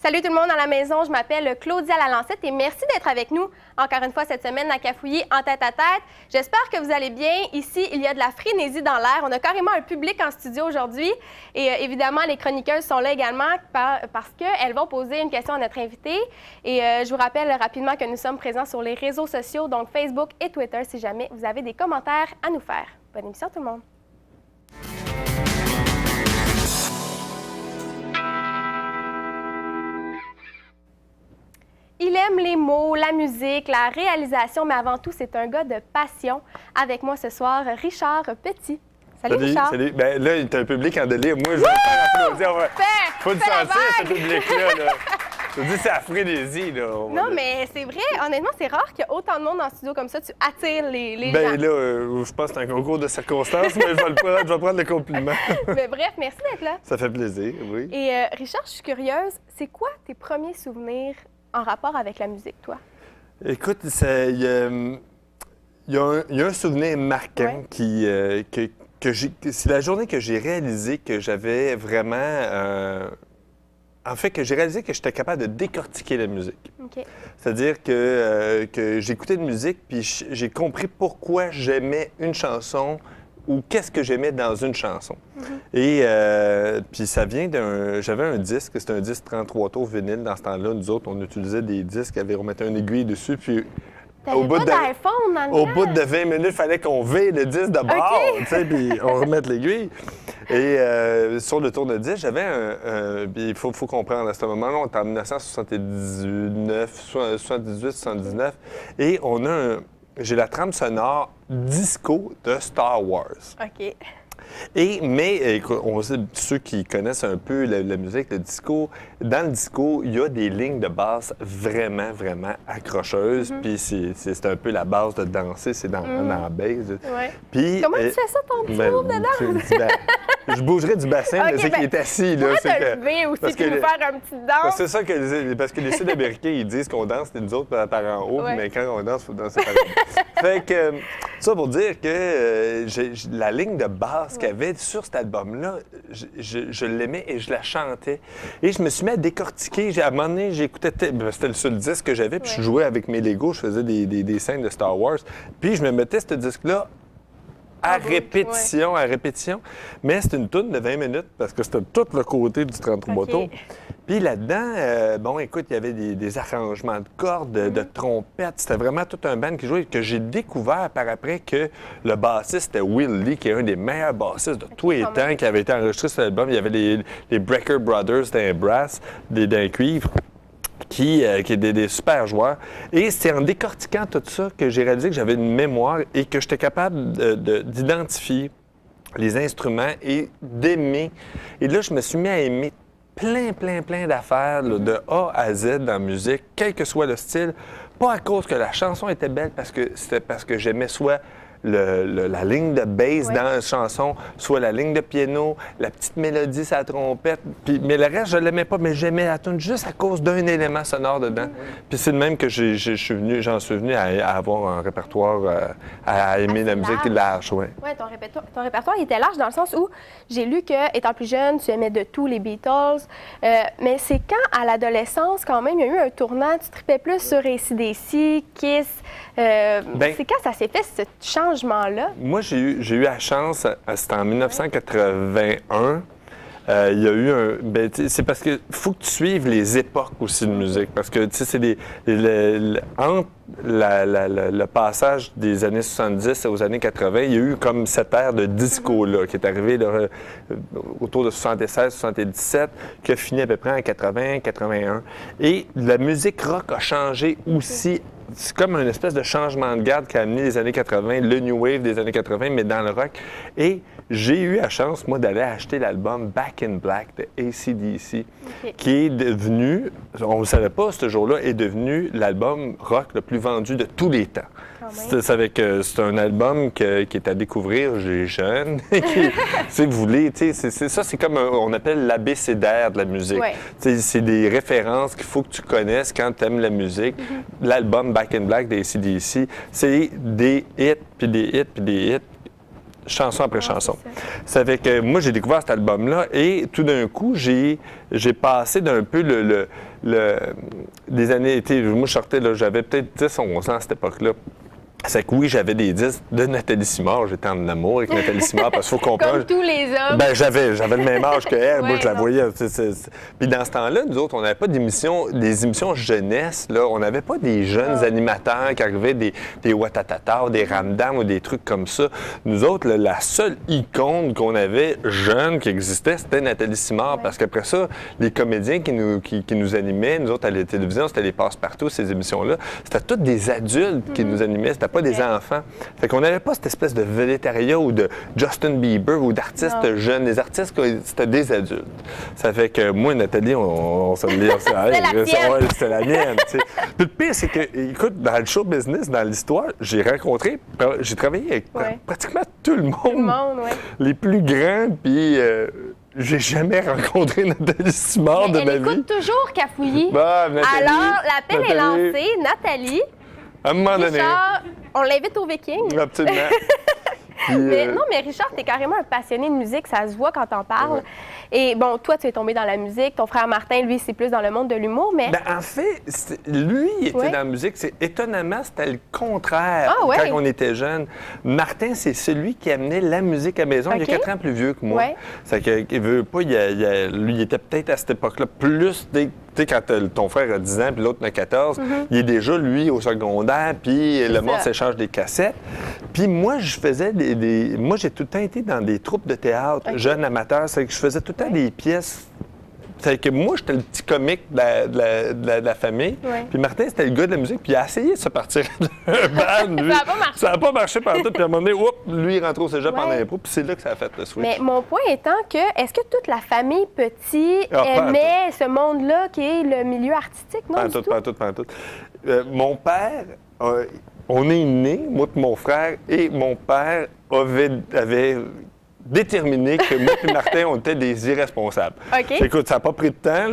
Salut tout le monde à la maison, je m'appelle Claudia Lalancette et merci d'être avec nous encore une fois cette semaine à Cafouiller en tête-à-tête. J'espère que vous allez bien. Ici, il y a de la frénésie dans l'air. On a carrément un public en studio aujourd'hui et évidemment, les chroniqueuses sont là également parce qu'elles vont poser une question à notre invité. Et je vous rappelle rapidement que nous sommes présents sur les réseaux sociaux, donc Facebook et Twitter, si jamais vous avez des commentaires à nous faire. Bonne émission tout le monde! Il aime les mots, la musique, la réalisation, mais avant tout, c'est un gars de passion. Avec moi ce soir, Richard Petit. Salut Richard. Salut. Ben là, il y a un public en délire. Moi, je vais faire applaudir. Faut le sentir, ce public-là. Je te dis, c'est la frénésie, là. Non, mais c'est vrai. Honnêtement, c'est rare qu'il y ait autant de monde dans le studio comme ça. Tu attires les gens. Ben là, je pense que c'est un concours de circonstances, mais je vais prendre le compliment. Mais bref, merci d'être là. Ça fait plaisir, oui. Et Richard, je suis curieuse. C'est quoi tes premiers souvenirs en rapport avec la musique, toi? Écoute, il y a un souvenir marquant c'est la journée que j'ai réalisé que j'avais vraiment... En fait, que j'ai réalisé que j'étais capable de décortiquer la musique. Okay. C'est-à-dire que j'écoutais de musique, puis j'ai compris pourquoi j'aimais une chanson ou qu'est-ce que j'aimais dans une chanson. Et puis ça vient j'avais un disque, c'était un disque 33 tours vinyle. Dans ce temps-là, nous autres, on utilisait des disques, on mettait une aiguille dessus, puis au bout de 20 minutes, il fallait qu'on veille le disque de bord, tu sais, puis on remette l'aiguille. Et sur le tour de disque, j'avais il faut comprendre, à ce moment-là, on était en 1978, 79, et j'ai la trame sonore disco de Star Wars. OK. Mais écoute, ceux qui connaissent un peu la musique, le disco, dans le disco, il y a des lignes de basse vraiment, vraiment accrocheuses. Puis c'est un peu la base de danser, c'est dans la bass. Ouais. Puis, comment tu fais ça, ton petit move dedans? Je bougerais du bassin, mais c'est qu'il est assis. Là, c'est te lever aussi puis nous faire un petit danse. C'est ça parce que les Sud-Américains, ils disent qu'on danse, c'est nous autres par en haut, mais quand on danse, il faut danser par en haut. Fait que, ça pour dire que la ligne de basse qu'il y avait sur cet album-là, je l'aimais et je la chantais. Et je me suis mis à décortiquer. À un moment donné, j'écoutais... C'était le seul disque que j'avais, puis je jouais avec mes Legos, je faisais des scènes de Star Wars. Puis je me mettais ce disque-là à répétition. Mais c'était une toune de 20 minutes parce que c'était tout le côté du 33 tours. Puis là-dedans, bon, écoute, il y avait des arrangements de cordes, de trompettes. C'était vraiment tout un band qui jouait, que j'ai découvert par après que le bassiste, c'était Will Lee, qui est un des meilleurs bassistes de tous les temps, qui avait été enregistré sur l'album. Il y avait les Brecker Brothers d'un brass, d'un cuivre, qui est des super joueurs. Et c'est en décortiquant tout ça que j'ai réalisé que j'avais une mémoire et que j'étais capable d'identifier les instruments et d'aimer. Et là, je me suis mis à aimer plein d'affaires de A à Z dans la musique, quel que soit le style, pas à cause que la chanson était belle, c'était parce que j'aimais soit la ligne de bass dans la chanson, soit la ligne de piano, la petite mélodie, sa trompette. Mais le reste, je ne l'aimais pas, mais j'aimais la tune juste à cause d'un élément sonore dedans. Puis c'est le même que j'en suis venu à avoir un répertoire, à aimer la musique large. Oui, ton répertoire il était large dans le sens où j'ai lu que, étant plus jeune, tu aimais de tout les Beatles. Mais c'est quand, à l'adolescence, quand même, il y a eu un tournant, tu tripais plus sur AC/DC, Kiss. C'est quand ça s'est fait, ce changement-là? Moi, j'ai eu la chance, c'était en 1981. Il y a eu c'est parce que faut que tu suives les époques aussi de musique. Parce que, tu sais, c'est entre le passage des années 70 aux années 80, il y a eu comme cette ère de disco-là qui est arrivée là, autour de 76-77, qui a fini à peu près en 80-81. Et la musique rock a changé aussi. C'est comme une espèce de changement de garde qui a amené les années 80, le New Wave des années 80, mais dans le rock. Et j'ai eu la chance, moi, d'aller acheter l'album Back in Black de AC/DC, qui est devenu, on ne le savait pas ce jour-là, est devenu l'album rock le plus vendu de tous les temps. C'est un album qui est à découvrir, j'ai jeune. Si vous voulez, c'est comme on appelle l'abécédaire de la musique. C'est des références qu'il faut que tu connaisses quand tu aimes la musique. L'album Back in Black des AC/DC, c'est des hits, puis des hits, puis des hits. chanson après chanson. Ça fait que moi, j'ai découvert cet album-là et tout d'un coup, j'ai passé d'un peu des années... Moi, je sortais, j'avais peut-être 10 ou 11 ans à cette époque-là. C'est que oui, j'avais des disques de Nathalie Simard. J'étais en amour avec Nathalie Simard parce qu'il faut comprendre. Comme tous les hommes. Ben, j'avais le même âge qu'elle. Moi, je la non. voyais. Puis dans ce temps-là, nous autres, on n'avait pas des émissions jeunesse. Là. On n'avait pas des jeunes animateurs qui arrivaient, des Watatata, des Ramdam ou des trucs comme ça. Nous autres, là, la seule icône qu'on avait jeune qui existait, c'était Nathalie Simard. Parce qu'après ça, les comédiens qui nous animaient, nous autres, à la télévision, c'était les passe-partout, ces émissions-là. C'était tous des adultes qui nous animaient. C'était pas des enfants. Fait qu'on n'avait pas cette espèce de végétariat ou de Justin Bieber ou d'artistes jeunes. Les artistes, c'était des adultes. Ça fait que moi, Nathalie, on se dit, c'était la mienne. Puis le pire, c'est que, écoute, dans le show business, dans l'histoire, j'ai travaillé avec pratiquement tout le monde. Les plus grands, puis... j'ai jamais rencontré Nathalie Simard de ma vie. Elle écoute toujours Cafouillis. Bah, Nathalie, alors, l'appel est lancé. Nathalie, à un moment donné... Richard, on l'invite au Viking. Absolument. Puis, Non, mais Richard, t'es carrément un passionné de musique, ça se voit quand t'en parles. Ouais. Et bon, toi, tu es tombé dans la musique. Ton frère Martin, lui, c'est plus dans le monde de l'humour, mais... Ben, en fait, lui, il était dans la musique. Étonnamment, c'était le contraire quand on était jeune. Martin, c'est celui qui amenait la musique à la maison. Il est 4 ans plus vieux que moi. C'est qu'il veut pas... lui, il était peut-être à cette époque-là plus... Tu sais, quand ton frère a 10 ans puis l'autre en a 14, il est déjà, lui, au secondaire, puis le monde s'échange des cassettes. Puis moi, je faisais Moi, j'ai tout le temps été dans des troupes de théâtre, jeune amateur. C'est que je faisais tout le temps des pièces. C'est que moi, j'étais le petit comique de la famille. Puis Martin, c'était le gars de la musique. Puis il a essayé de se partir d'un band. Ça n'a pas marché. Ça n'a pas marché partout. Puis à un moment donné, lui, il rentre au cégep en impro. Puis c'est là que ça a fait le switch. Mais mon point étant que, est-ce que toute la famille Petit aimait ce monde-là qui est le milieu artistique? Non, Pas tout. Mon père, on est nés, moi et mon frère, et mon père avait déterminé que moi et Martin, on était des irresponsables. Écoute, ça n'a pas pris de temps.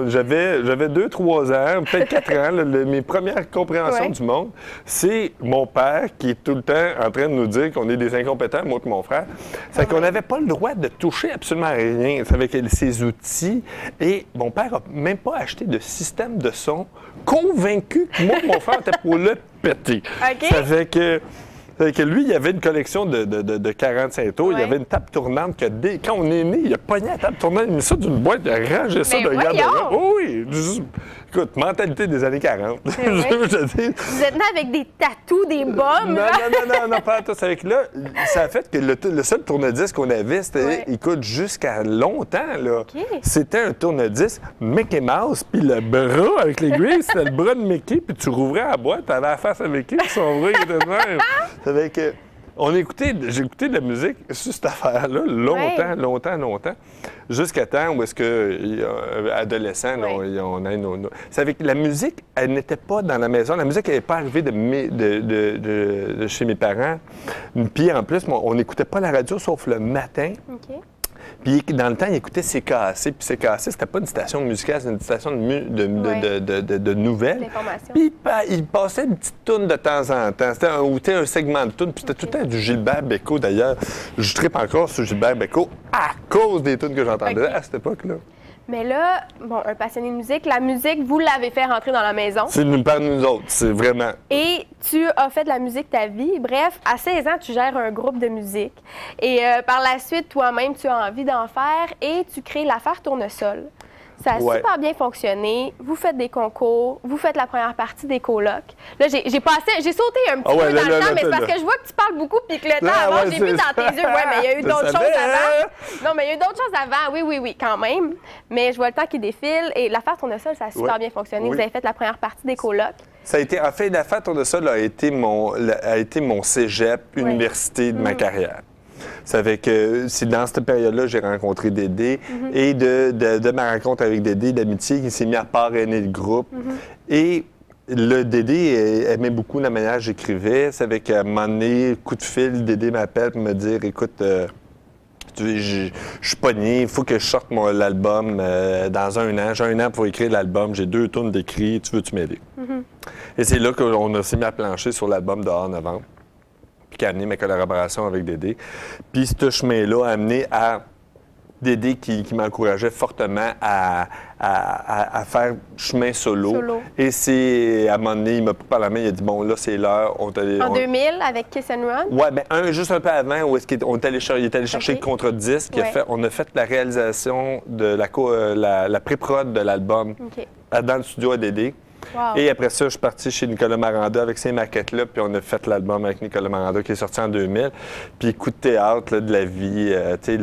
J'avais 2-3 ans, peut-être 4 ans. Mes premières compréhensions du monde, c'est mon père qui est tout le temps en train de nous dire qu'on est des incompétents, moi et mon frère. C'est qu'on n'avait pas le droit de toucher absolument à rien avec ses outils. Et mon père n'a même pas acheté de système de son, convaincu que moi et mon frère étaient pour le péter. Ça fait que lui, il avait une collection de 45 tours. Il y avait une table tournante que quand on est né, il a pogné la table tournante, il a mis ça d'une boîte, il a rangé ça de garde-robe. Oui! Écoute, mentalité des années 40. Vous êtes né avec des tatous, des bombes? Non, pas tout. C'est que là, ça a fait que le seul tourne-disque qu'on avait, c'était, écoute, jusqu'à longtemps, là. C'était un tourne-disque Mickey Mouse, puis le bras avec l'aiguille, c'était le bras de Mickey, puis tu rouvrais la boîte, t'avais la face à Mickey, puis son bras, il était de même. Ça fait que... J'ai écouté de la musique sur cette affaire-là longtemps, jusqu'à temps où est-ce que, adolescent, on a nos... C'est avec la musique, elle n'était pas dans la maison. La musique, elle n'est pas arrivée de chez mes parents. Puis en plus, on n'écoutait pas la radio sauf le matin. Puis dans le temps, il écoutait CKAC. Puis CKAC, c'était pas une station musicale, c'était une station de nouvelles. Puis il passait une petite toune de temps en temps. C'était un segment de toune. Puis c'était tout le temps du Gilbert Bécaud, d'ailleurs. Je trippe encore sur Gilbert Bécaud à cause des tounes que j'entendais à cette époque-là. Mais là, bon, un passionné de musique, la musique, vous l'avez fait rentrer dans la maison. C'est par nous autres, c'est vraiment. Et tu as fait de la musique ta vie. Bref, à 16 ans, tu gères un groupe de musique. Et par la suite, toi-même, tu as envie d'en faire et tu crées l'affaire Tournesol. Ça a super bien fonctionné. Vous faites des concours, vous faites la première partie des colocs. Là, j'ai sauté un petit peu dans le temps, mais c'est parce que je vois que tu parles beaucoup puis que le temps avant, j'ai vu dans tes yeux. Oui, mais il y a eu d'autres choses avant. Non, mais il y a eu d'autres choses avant. Oui, quand même. Mais je vois le temps qui défile et l'affaire Tournesol, ça a super bien fonctionné. Vous avez fait la première partie des colocs. Ça a été, en fait, l'affaire Tournesol a été mon cégep, université de ma carrière. Ça fait que c'est dans cette période-là que j'ai rencontré Dédé et de ma rencontre avec Dédé, d'amitié, qui s'est mis à parrainer le groupe. Et le Dédé aimait beaucoup la manière que j'écrivais. Ça fait qu'à un moment donné, coup de fil, Dédé m'appelle pour me dire « Écoute, je suis pogné, il faut que je sorte l'album dans 1 an. J'ai 1 an pour écrire l'album, j'ai 2 tonnes d'écrit, tu veux-tu m'aider? Et c'est là qu'on s'est mis à plancher sur l'album de Hors Novembre. puis qui a amené ma collaboration avec Dédé. Puis ce chemin-là a amené à Dédé qui m'encourageait fortement à faire chemin solo. Et c'est, à un moment donné, il m'a pris par la main, il a dit, bon, là, c'est l'heure. En 2000, avec Kiss and Run? Oui, bien, juste un peu avant, où il est allé chercher le contre-disque. On a fait la réalisation de la pré-prod de l'album dans le studio à Dédé. Wow. Et après ça, je suis parti chez Nicolas Maranda avec ces maquettes-là, puis on a fait l'album avec Nicolas Maranda qui est sorti en 2000. Puis coup de théâtre là, de la vie, tu sais,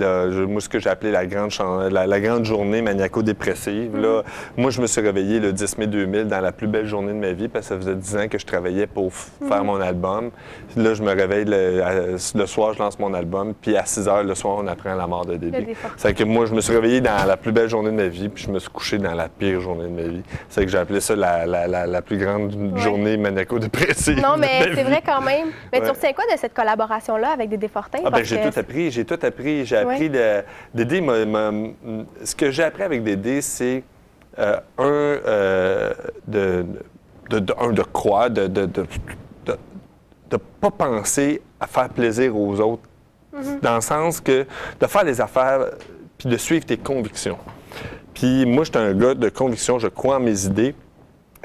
moi, ce que j'ai appelé la grande journée maniaco-dépressive. Là, moi, je me suis réveillé le 10 mai 2000 dans la plus belle journée de ma vie, parce que ça faisait 10 ans que je travaillais pour faire mon album. Là, je me réveille le soir, je lance mon album, puis à 6 h le soir, on apprend la mort de Dédé. C'est que moi, je me suis réveillé dans la plus belle journée de ma vie, puis je me suis couché dans la pire journée de ma vie. C'est que j'ai appelé ça la plus grande journée maniaco-dépressive. Non, mais c'est vrai quand même. Mais tu retiens quoi de cette collaboration-là avec Dédé Fortin? Ah, ben, j'ai tout appris. J'ai appris de Dédé. Ce que j'ai appris avec Dédé, c'est de croire, de pas penser à faire plaisir aux autres. Dans le sens que de faire les affaires puis de suivre tes convictions. Puis moi, je suis un gars de conviction, je crois en mes idées.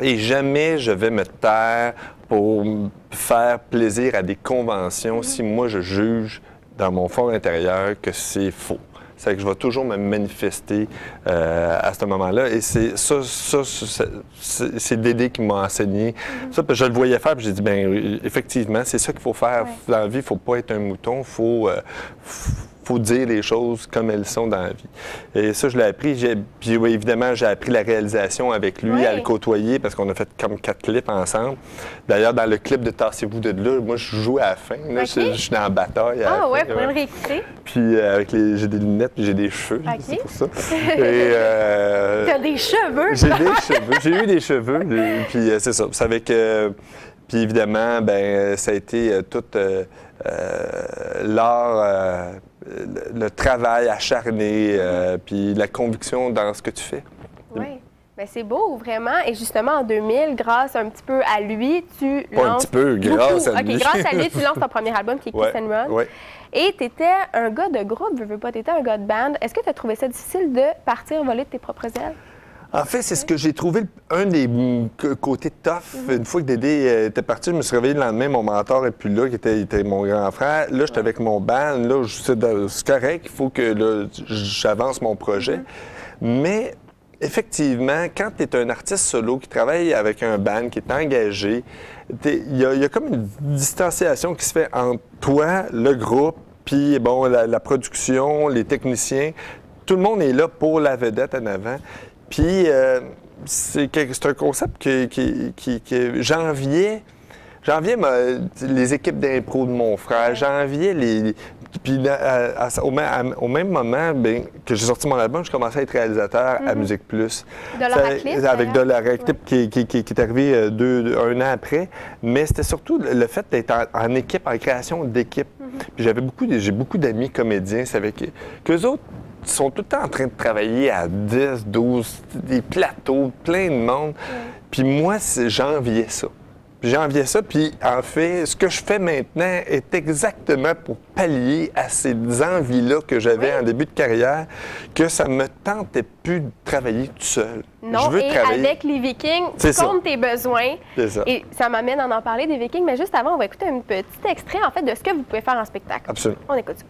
Et jamais je vais me taire pour faire plaisir à des conventions si moi je juge dans mon fort intérieur que c'est faux. C'est que je vais toujours me manifester à ce moment-là. Et c'est Dédé qui m'a enseigné ça. Parce que je le voyais faire, puis j'ai dit, bien, effectivement, c'est ça qu'il faut faire. Dans la vie, il ne faut pas être un mouton, il faut dire les choses comme elles sont dans la vie. Et ça, je l'ai appris. Puis oui, évidemment, j'ai appris la réalisation avec lui, à le côtoyer, parce qu'on a fait comme 4 clips ensemble. D'ailleurs, dans le clip de Tassez-vous de là, moi, je joue à la fin. Là, je suis dans la bataille. Ah ouais, pour le réécouter. Puis j'ai des lunettes, puis j'ai des cheveux. C'est pour ça. T'as des cheveux? J'ai des cheveux. J'ai eu des cheveux. Puis c'est ça. C'est avec... puis évidemment, ben ça a été tout l'art... le travail acharné, puis la conviction dans ce que tu fais. Oui, bien, c'est beau, vraiment. Et justement, en 2000, grâce un petit peu à lui, tu lances... un petit peu, grâce à lui. OK, grâce à lui, tu lances ton premier album qui est Kiss and Run. Oui. Et tu étais un gars de groupe, veux pas, tu étais un gars de band. Est-ce que tu as trouvé ça difficile de partir voler de tes propres ailes? En fait, c'est ce que j'ai trouvé un des côtés tough. Une fois que Dédé était parti, je me suis réveillé le lendemain, mon mentor n'est plus là, qui était mon grand frère. Là, j'étais avec mon band. Là, c'est correct, il faut que j'avance mon projet. Mais effectivement, quand tu es un artiste solo qui travaille avec un band, qui est engagé, il y a comme une distanciation qui se fait entre toi, le groupe, puis bon, la production, les techniciens. Tout le monde est là pour la vedette en avant. Puis, c'est un concept que j'enviais les équipes d'impro de mon frère, j'enviais les... Puis, au même moment que j'ai sorti mon album, je commençais à être réalisateur à Musique Plus. Avec Dollaraclip qui est arrivé un an après. Mais c'était surtout le fait d'être en équipe, en création d'équipe. Puis j'ai beaucoup d'amis comédiens, c'est avec qu'eux autres, ils sont tout le temps en train de travailler à 10, 12, des plateaux, plein de monde. Puis moi, j'enviais ça. Puis en fait, ce que je fais maintenant est exactement pour pallier à ces envies-là que j'avais en début de carrière, que ça me tentait plus de travailler tout seul. Non, je veux travailler avec les Vikings, tu comptes tes besoins. C'est ça. Et ça m'amène à en parler des Vikings, mais juste avant, on va écouter un petit extrait, en fait, de ce que vous pouvez faire en spectacle. Absolument. On écoute ça.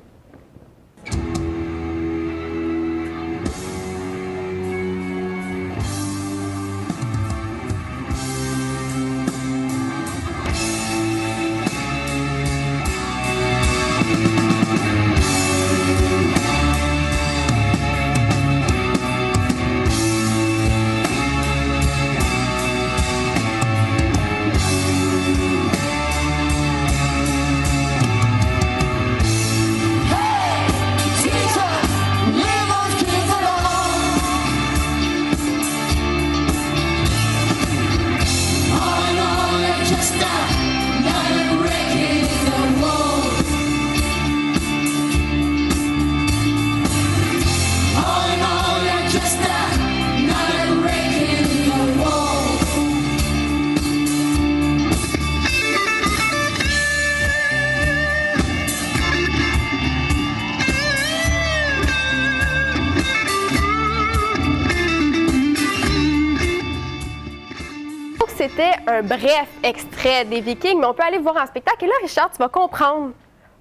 c'était un bref extrait des Vikings, mais on peut aller voir en spectacle. Et là, Richard, tu vas comprendre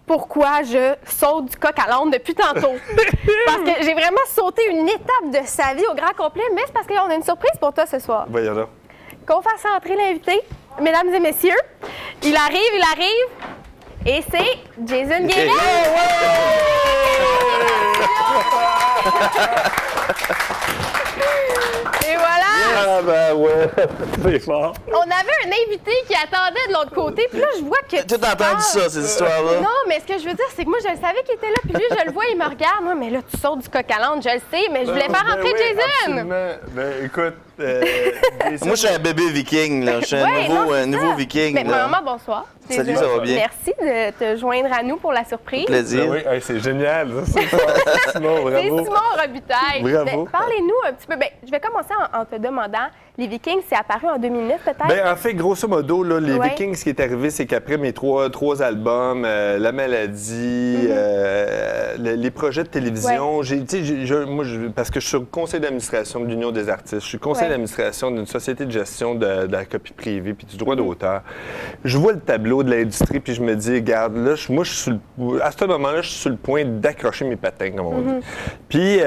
pourquoi je saute du coq à l'âne depuis tantôt. Parce que j'ai vraiment sauté une étape de sa vie au grand complet, mais c'est parce qu'on a une surprise pour toi ce soir. Voyons là. Qu'on fasse entrer l'invité, mesdames et messieurs. Il arrive, et c'est Jason Guérin. Et voilà! Ah ben ouais, c'est fort. On avait un invité qui attendait de l'autre côté, puis là, je vois que... Tu as entendu ça, cette histoire-là? Non, mais ce que je veux dire, c'est que moi, je le savais qu'il était là, puis lui, je le vois, il me regarde. Moi, mais là, tu sautes du coq à l'âne, je le sais, mais je voulais faire rentrer Jason! Absolument. Ben écoute... Moi, je suis un bébé viking, là. Je suis un nouveau viking. Mais là. maman, bonsoir. Salut, ça va bien? Merci de te joindre à nous pour la surprise. Plaisir. Ben oui, c'est génial. C'est Simon, C'est bravo. Simon Robitaille. Bravo. Parlez-nous un petit peu. Ben, je vais commencer en te demandant, les Vikings, c'est apparu en 2009 peut-être? Ben, en fait, grosso modo, là, les Ouais. Vikings, ce qui est arrivé, c'est qu'après mes trois albums, La maladie, les projets de télévision, parce que je suis au conseil d'administration de l'Union des artistes, je suis conseil d'administration d'une société de gestion de la copie privée puis du droit d'auteur. Je vois le tableau de l'industrie puis je me dis, regarde, là, moi, je suis à ce moment-là, je suis sur le point d'accrocher mes patins, comme on dit. Puis,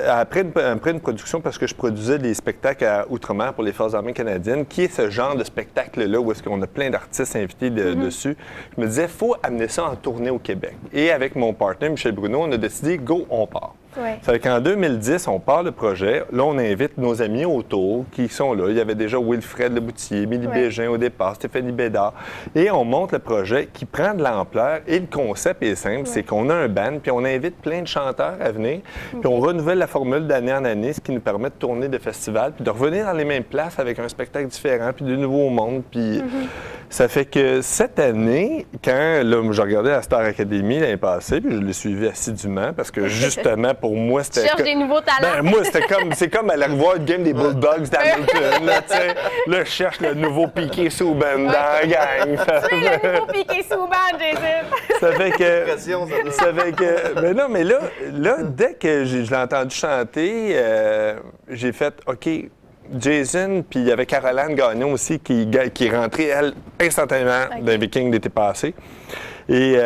après une production, parce que je produisais des spectacles à Outre-mer pour les Forces armées canadiennes, qui est ce genre de spectacle-là où est-ce qu'on a plein d'artistes invités dessus, je me disais, il faut amener ça en tournée au Québec. Et avec mon partenaire, Michel Bruno, on a décidé, go, on part. Ouais. Ça fait qu'en 2010, on part le projet. Là, on invite nos amis autour qui sont là. Il y avait déjà Wilfred Leboutier, Émilie Bégin au départ, Stéphanie Bédard. Et on monte le projet qui prend de l'ampleur. Et le concept est simple, c'est qu'on a un band, puis on invite plein de chanteurs à venir. Puis on renouvelle la formule d'année en année, ce qui nous permet de tourner des festivals, puis de revenir dans les mêmes places avec un spectacle différent, puis de nouveaux mondes. Puis ça fait que cette année, quand là, je regardais la Star Academy l'année passée, puis je l'ai suivi assidûment, parce que justement, pour moi, c'était... Tu cherches des nouveaux talents. Ben, moi, c'est comme aller revoir le game des Bulldogs d'Hamilton. Là, tu sais, là, je cherche le nouveau Piqué Souban dans la gang. Tu es le nouveau Piqué Souban, Jason. Ça fait que... Ben non, mais là dès que je l'ai entendu chanter, j'ai fait OK. Jason, puis il y avait Caroline Gagnon aussi qui est rentrée, elle, instantanément d'un Viking d'été passé. Et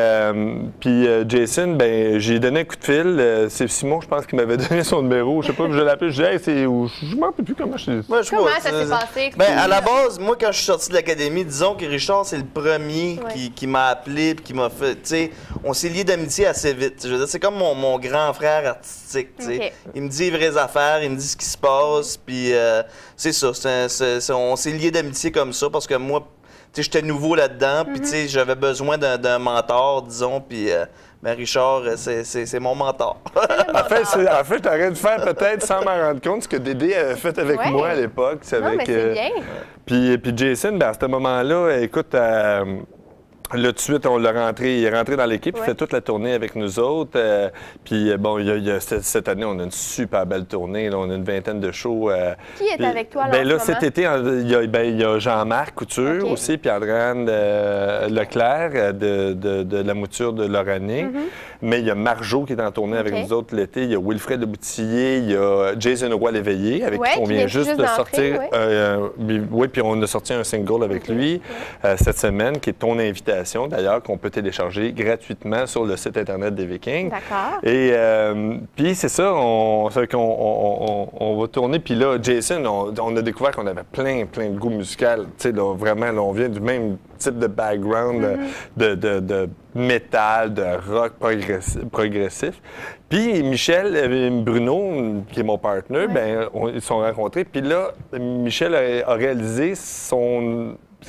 puis Jason, ben j'ai donné un coup de fil. C'est Simon, je pense, qui m'avait donné son numéro. Je sais pas, je l'ai appelé. Je disais, hey, c'est où? Je m'en rappelle plus comment je t'ai dit. Comment ça s'est passé? Ben, à la base, moi, quand je suis sorti de l'académie, disons que Richard, c'est le premier qui m'a appelé puis qui m'a fait. Tu sais, on s'est liés d'amitié assez vite. Je veux dire, c'est comme mon grand frère artistique. Tu sais. Okay. Il me dit les vraies affaires, il me dit ce qui se passe. Puis c'est ça. On s'est liés d'amitié comme ça parce que moi, tu sais, j'étais nouveau là-dedans, puis tu sais, j'avais besoin d'un mentor, disons, puis ben Richard, c'est mon mentor. En fait, t'aurais dû faire peut-être sans m'en rendre compte ce que Dédé avait fait avec moi à l'époque. C'est mais c'est bien. Puis Jason, ben, à ce moment-là, écoute, là, tout de suite, il est rentré dans l'équipe, il fait toute la tournée avec nous autres. Puis, bon, cette année, on a une super belle tournée. Là, on a une vingtaine de shows. Qui est avec toi, là, ben, en là, ce cet été, il y a Jean-Marc Couture aussi, puis Andréane Leclerc de la mouture de Lorrané. Mais il y a Marjo qui est en tournée avec nous autres l'été. Il y a Wilfred Leboutillier, il y a Jason Roy-Léveillé, avec qui on vient juste de sortir. Oui, puis on a sorti un single avec lui cette semaine, qui est ton invitation. D'ailleurs, qu'on peut télécharger gratuitement sur le site Internet des Vikings. D'accord. Et puis, c'est ça, on va tourner. Puis là, Jason, on a découvert qu'on avait plein de goûts musicaux. Tu sais, là, vraiment, là, on vient du même type de background de métal, de rock progressif. Puis Michel Bruno, qui est mon partenaire, ben, ils se sont rencontrés. Puis là, Michel a réalisé ce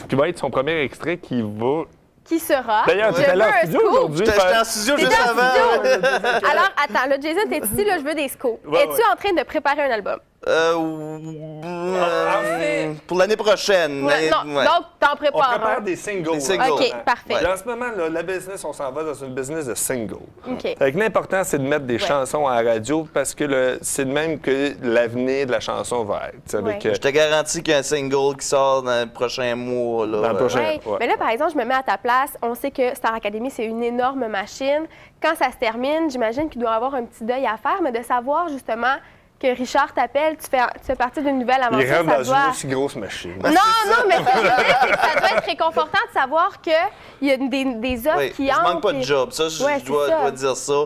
qui va être son premier extrait qui va... Qui sera? D'ailleurs, tu étais là en studio aujourd'hui. J'étais en studio juste avant. Alors, attends, là, Jason, t'es ici, là, je veux des scoops. Es-tu en train de préparer un album? Pour l'année prochaine. Non, donc t'en prépares. On prépare des singles. OK, parfait. En ce moment, là, la business, on s'en va dans une business de singles. OK. L'important, c'est de mettre des chansons à la radio parce que c'est de même que l'avenir de la chanson va être. Je te garantis qu'il y a un single qui sort dans les prochains mois. Là, dans le prochain. Mais là, par exemple, je me mets à ta place. On sait que Star Academy, c'est une énorme machine. Quand ça se termine, j'imagine qu'il doit y avoir un petit deuil à faire, mais de savoir justement que Richard t'appelle, tu fais partie d'une nouvelle aventure. Il rentre ça dans doit... une aussi grosse machine. Non, mais ce que je veux dire, c'est que ça doit être réconfortant de savoir qu'il y a des offres Oui, qui je entrent. manque pas de job. Ça, je dois dire ça.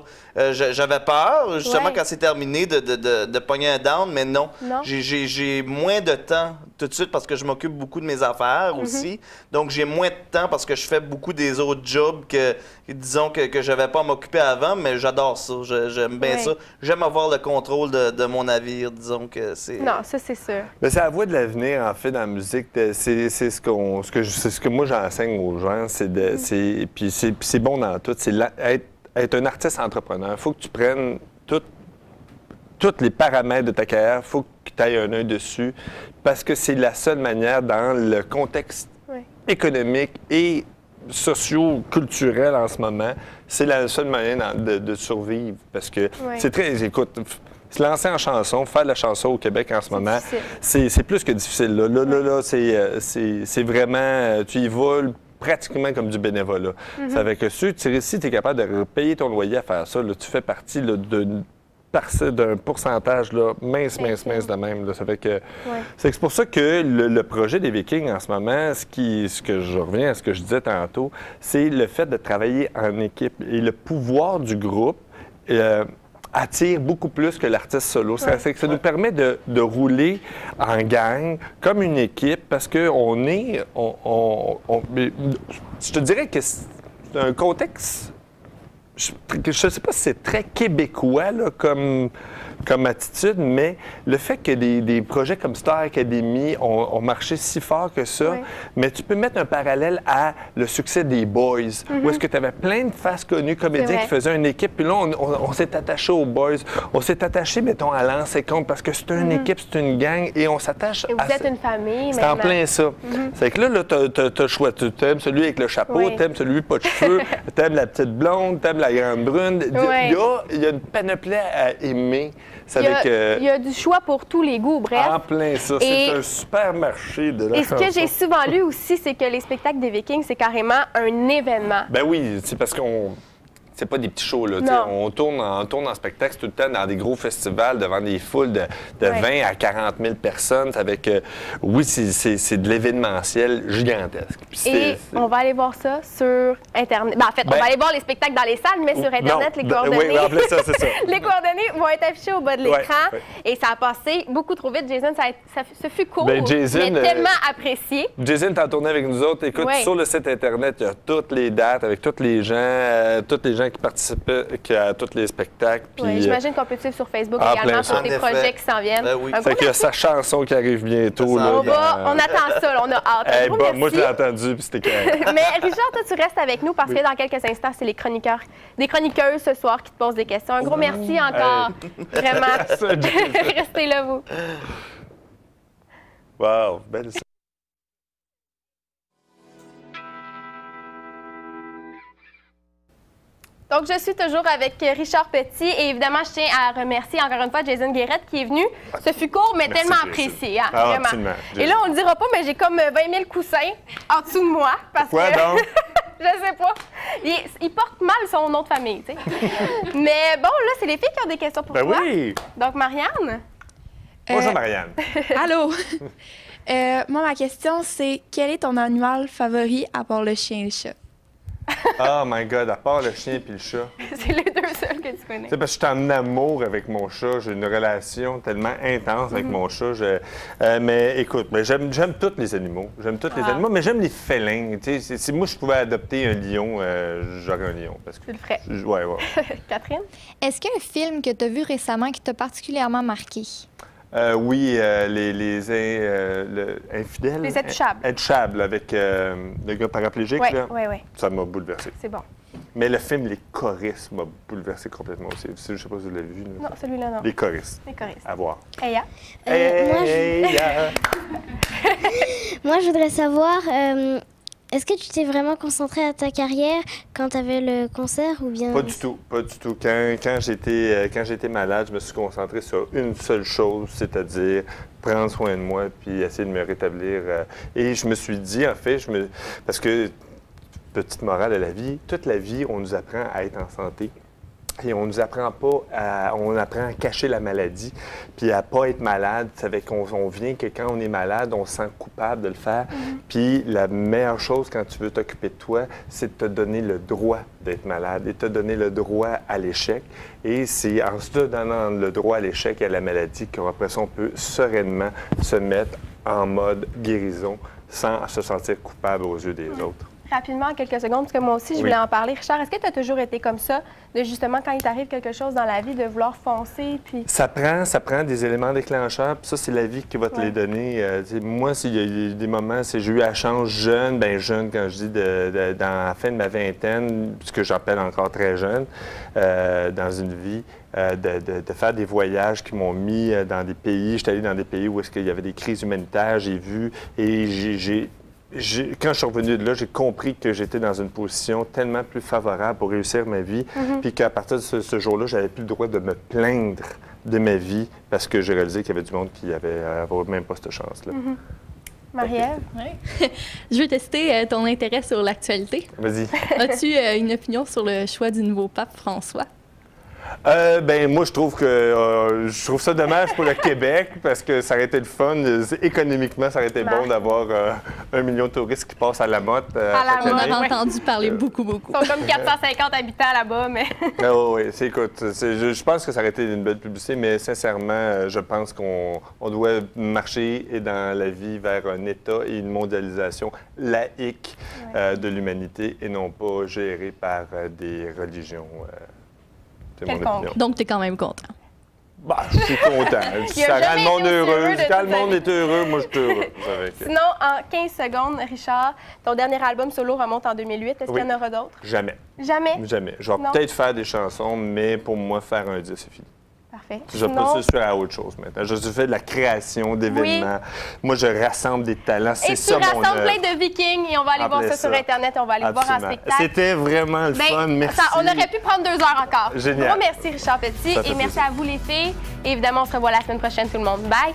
J'avais peur, justement, quand c'est terminé, de pogner un down, mais non. J'ai moins de temps tout de suite parce que je m'occupe beaucoup de mes affaires aussi. Donc, j'ai moins de temps parce que je fais beaucoup des autres jobs que, disons, que je n'avais pas à m'occuper avant, mais j'adore ça. J'aime bien ça. J'aime avoir le contrôle de mon navire, disons que c'est... Non, ça, c'est sûr. Mais c'est la voie de l'avenir, en fait, dans la musique. C'est ce que moi, j'enseigne aux gens. Puis c'est bon dans tout. C'est être un artiste entrepreneur. Il faut que tu prennes tous les paramètres de ta carrière. Il faut que tu aies un œil dessus parce que c'est la seule manière, dans le contexte économique et socio-culturel en ce moment, c'est la seule manière de survivre. Parce que c'est très... Écoute, se lancer en chanson, faire de la chanson au Québec en ce moment, c'est plus que difficile. Là, c'est vraiment... Tu y voles pratiquement comme du bénévolat. Ça fait que si tu es capable de payer ton loyer à faire ça, là, tu fais partie d'un pourcentage là, mince de même. Là. Ça fait que c'est pour ça que le projet des Vikings en ce moment, ce que je reviens à ce que je disais tantôt, c'est le fait de travailler en équipe et le pouvoir du groupe. Attire beaucoup plus que l'artiste solo. Ça nous permet de rouler en gang, comme une équipe, parce qu'on est... je te dirais que c'est un contexte... Je ne sais pas si c'est très québécois là, comme attitude, mais le fait que des projets comme Star Academy ont marché si fort que ça, mais tu peux mettre un parallèle à le succès des Boys, où est-ce que tu avais plein de faces connues comédiens qui faisaient une équipe, puis là, on s'est attaché aux Boys. On s'est attaché, mettons, à Lance et Compte, parce que c'est une équipe, c'est une gang, et on s'attache à... Vous êtes une famille, c'est en plein ça. C'est que là, tu as le choix. Tu aimes celui avec le chapeau, tu aimes celui pas de cheveux, tu aimes la petite blonde, tu aimes la grande brune. Il y a une panoplie à aimer. Il y a du choix pour tous les goûts, bref. En plein ça. C'est un supermarché de la chanson. Et ce que j'ai souvent lu aussi, c'est que les spectacles des Vikings, c'est carrément un événement. Ben oui, c'est parce qu'on... C'est pas des petits shows, là. On tourne en spectacle tout le temps dans des gros festivals devant des foules de 20 à 40 000 personnes. Avec, oui, c'est de l'événementiel gigantesque. On va aller voir ça sur Internet. Ben, en fait, on va aller voir les spectacles dans les salles, mais sur Internet, les coordonnées... Oui, en plus, ça, c'est ça. Les coordonnées vont être affichées au bas de l'écran. Et ça a passé beaucoup trop vite. Jason, ça fut court, mais tellement apprécié. Jason, t'as tourné avec nous autres. Écoute, sur le site Internet, il y a toutes les dates avec tous les gens qui participaient à tous les spectacles. Oui, j'imagine qu'on peut te suivre sur Facebook également pour tes projets qui s'en viennent. Ben oui. C'est qu'il y a sa chanson qui arrive bientôt. Là, on attend ça, là, on a hâte. Moi, je l'ai entendu, puis c'était clair. Mais Richard, toi, tu restes avec nous parce que dans quelques instants, c'est les chroniqueurs, des chroniqueuses ce soir qui te posent des questions. Un gros merci encore. Vraiment. Restez là, vous. Wow, belle ça. Donc, je suis toujours avec Richard Petit et évidemment, je tiens à remercier encore une fois Jason Guérette qui est venu. Ce fut court, mais tellement apprécié. Hein, vraiment. Absolument. Et là, on ne le dira pas, mais j'ai comme 20 000 coussins en dessous de moi. Pourquoi donc? Je sais pas. Il porte mal son nom de famille, tu sais. Mais bon, là, c'est les filles qui ont des questions pour toi. Oui! Donc, Marianne? Bonjour, Marianne. Allô? Moi, ma question, c'est quel est ton animal favori à part le chien et le chat? Oh my God, à part le chien et le chat. C'est les deux seuls que tu connais. C'est parce que je suis en amour avec mon chat. J'ai une relation tellement intense avec mon chat. Mais écoute, j'aime tous les animaux. J'aime tous les animaux, mais j'aime les félins. Si moi, je pouvais adopter un lion, j'aurais un lion. Parce que, tu le ferais. Ouais. Catherine? Est-ce qu'il y a un film que tu as vu récemment qui t'a particulièrement marqué? Oui, les infidèles. Les Intouchables. Intouchables, avec le gars paraplégique. Oui. Ça m'a bouleversé. C'est bon. Mais le film Les choristes m'a bouleversé complètement aussi. Je ne sais pas si vous l'avez vu. Non, celui-là, non. Les choristes. Les choristes. À voir. Eya? Moi, je voudrais savoir, est-ce que tu t'es vraiment concentré à ta carrière quand tu avais le concert ou bien... Pas du tout. Quand j'étais malade, je me suis concentré sur une seule chose, c'est-à-dire prendre soin de moi puis essayer de me rétablir. Et je me suis dit, en fait, parce que, petite morale de la vie, toute la vie, on nous apprend à être en santé. Et on nous apprend pas on apprend à cacher la maladie, puis à pas être malade. Ça fait qu'on vient que quand on est malade, on se sent coupable de le faire. Puis la meilleure chose quand tu veux t'occuper de toi, c'est de te donner le droit d'être malade et te donner le droit à l'échec. Et c'est en se donnant le droit à l'échec et à la maladie qu'après ça, on peut sereinement se mettre en mode guérison sans se sentir coupable aux yeux des autres. Rapidement, en quelques secondes, parce que moi aussi, je voulais en parler. Richard, est-ce que tu as toujours été comme ça, de justement, quand il t'arrive quelque chose dans la vie, de vouloir foncer? Puis... Ça prend des éléments déclencheurs, puis ça, c'est la vie qui va te les donner. Moi, s'il y a des moments, j'ai eu la chance jeune, quand je dis dans la fin de ma vingtaine, ce que j'appelle encore très jeune, dans une vie, de faire des voyages qui m'ont mis dans des pays. J'étais allé dans des pays où est-ce qu'il y avait des crises humanitaires, j'ai vu, et quand je suis revenu de là, j'ai compris que j'étais dans une position tellement plus favorable pour réussir ma vie, puis qu'à partir de ce jour-là, j'avais plus le droit de me plaindre de ma vie parce que j'ai réalisé qu'il y avait du monde qui avait même pas cette chance-là. Marie-Ève? Oui. Je veux tester ton intérêt sur l'actualité. Vas-y. As-tu une opinion sur le choix du nouveau pape François? Moi, je trouve ça dommage pour le Québec parce que ça aurait été le fun. Économiquement, ça aurait été bon d'avoir 1 million de touristes qui passent à la motte. On en a entendu parler beaucoup. Ils sont comme 450 habitants là-bas, mais... Oui, écoute, je pense que ça aurait été une belle publicité, mais sincèrement, je pense qu'on doit marcher dans la vie vers un État et une mondialisation laïque de l'humanité et non pas gérée par des religions. C'est mon opinion. Donc, tu es quand même content. Je suis content. Ça rend le monde heureux. Quand le monde est heureux, moi, je suis heureux. Sinon, en 15 secondes, Richard, ton dernier album solo remonte en 2008. Est-ce qu'il y en aura d'autres? Jamais. Jamais? Jamais. Je vais peut-être faire des chansons, mais pour moi, faire un disque, c'est fini. Parfait. Je peux à autre chose maintenant. Je fais de la création d'événements. Moi, je rassemble des talents. C'est ça mon œuvre. Et tu rassembles plein de Vikings et on va aller voir ça sur Internet. On va aller voir en spectacle. C'était vraiment le fun. Merci. On aurait pu prendre 2 heures encore. Génial. Merci, Richard Petit. Et merci à vous, les filles. Et évidemment, on se revoit la semaine prochaine, tout le monde. Bye!